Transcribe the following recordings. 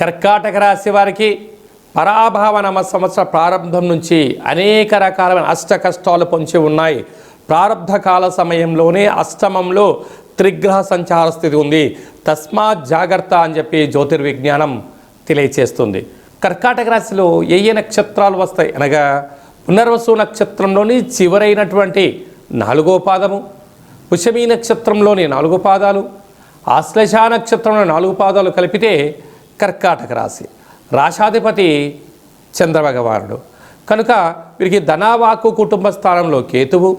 కర్కాటక రాశి వారికి పరాభావ నమ సంవత్సర ప్రారంభం నుంచి అనేక రకాలైన అష్ట కష్టాలు పొంచి ఉన్నాయి. ప్రారంభ కాల సమయంలోనే అష్టమంలో త్రిగ్రహ సంచార స్థితి ఉంది. తస్మాత్ జాగ్రత్త అని చెప్పి జ్యోతిర్విజ్ఞానం తెలియచేస్తుంది. కర్కాటక రాశిలో ఏ నక్షత్రాలు వస్తాయి అనగా పునర్వసు నక్షత్రంలోని చివరైనటువంటి 4వ పాదము, పుష్యమీ నక్షత్రంలోని 4 పాదాలు, ఆశ్లేష నక్షత్రంలో 4 పాదాలు కలిపితే కర్కాటక రాశి. రాశాధిపతి చంద్రభగవానుడు కనుక వీరికి ధనవాక్కు కుటుంబ స్థానంలో కేతువు,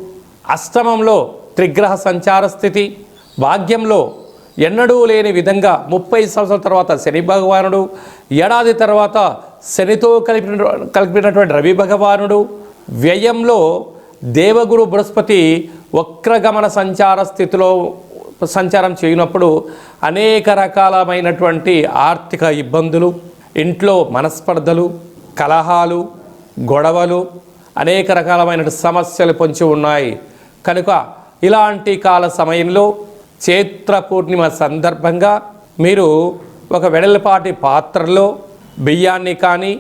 అష్టమంలో త్రిగ్రహ సంచార స్థితి, భాగ్యంలో ఎన్నడూ లేని విధంగా 30 సంవత్సరాల తర్వాత శని భగవానుడు, ఏడాది తర్వాత శనితో కలిపినటువంటి రవి భగవానుడు, వ్యయంలో దేవగురు బృహస్పతి వక్రగమన సంచార స్థితిలో సంచారం చేయనప్పుడు అనేక రకాలమైనటువంటి ఆర్థిక ఇబ్బందులు, ఇంట్లో మనస్పర్ధలు, కలహాలు, గొడవలు, అనేక రకాలమైన సమస్యలు పొంచి ఉన్నాయి. కనుక ఇలాంటి కాల సమయంలో చైత్ర పూర్ణిమ సందర్భంగా మీరు ఒక వెడల్పాటి పాత్రలో బియ్యాన్ని కానీ,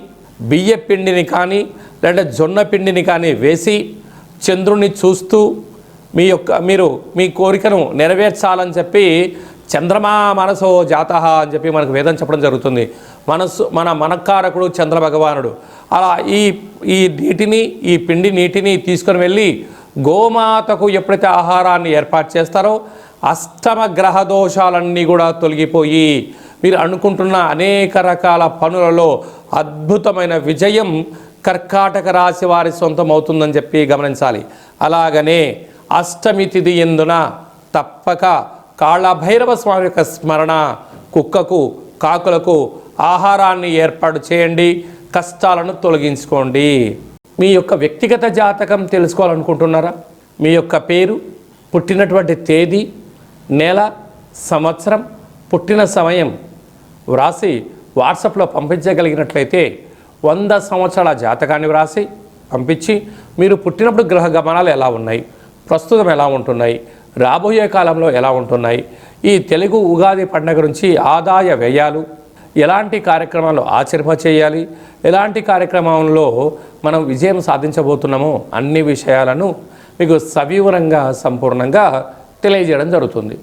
బియ్య పిండిని కానీ, లేదా జొన్న పిండిని కానీ వేసి చంద్రుని చూస్తూ మీరు మీ కోరికను నెరవేర్చాలని చెప్పి చంద్రమా మనసో జాతః అని చెప్పి మనకు వేదం చెప్పడం జరుగుతుంది. మన మనకారకుడు చంద్ర భగవానుడు. అలా ఈ నీటిని, ఈ పిండి నీటిని తీసుకొని వెళ్ళి గోమాతకు ఎప్పుడైతే ఆహారాన్ని ఏర్పాటు చేస్తారో అష్టమ గ్రహ దోషాలన్నీ కూడా తొలగిపోయి మీరు అనుకుంటున్న అనేక రకాల పనులలో అద్భుతమైన విజయం కర్కాటక రాశి వారి సొంతం అవుతుందని చెప్పి గమనించాలి. అలాగనే అష్టమి తిథి ఎందున తప్పక కాళభైరవ స్వామి యొక్క స్మరణ, కుక్కకు, కాకులకు ఆహారాన్ని ఏర్పాటు చేయండి, కష్టాలను తొలగించుకోండి. మీ యొక్క వ్యక్తిగత జాతకం తెలుసుకోవాలనుకుంటున్నారా? మీ యొక్క పేరు, పుట్టినటువంటి తేదీ, నెల, సంవత్సరం, పుట్టిన సమయం వ్రాసి వాట్సాప్లో పంపించగలిగినట్లయితే 100 సంవత్సరాల జాతకాన్ని వ్రాసి పంపించి మీరు పుట్టినప్పుడు గ్రహ గమనాలు ఎలా ఉన్నాయి, ప్రస్తుతం ఎలా ఉంటున్నాయి, రాబోయే కాలంలో ఎలా ఉంటున్నాయి, ఈ తెలుగు ఉగాది పండుగ నుంచి ఆదాయ వ్యయాలు, ఎలాంటి కార్యక్రమాలు ఆచరింపచేయాలి, ఎలాంటి కార్యక్రమంలో మనం విజయం సాధించబోతున్నామో అన్ని విషయాలను మీకు సవివరంగా సంపూర్ణంగా తెలియజేయడం జరుగుతుంది.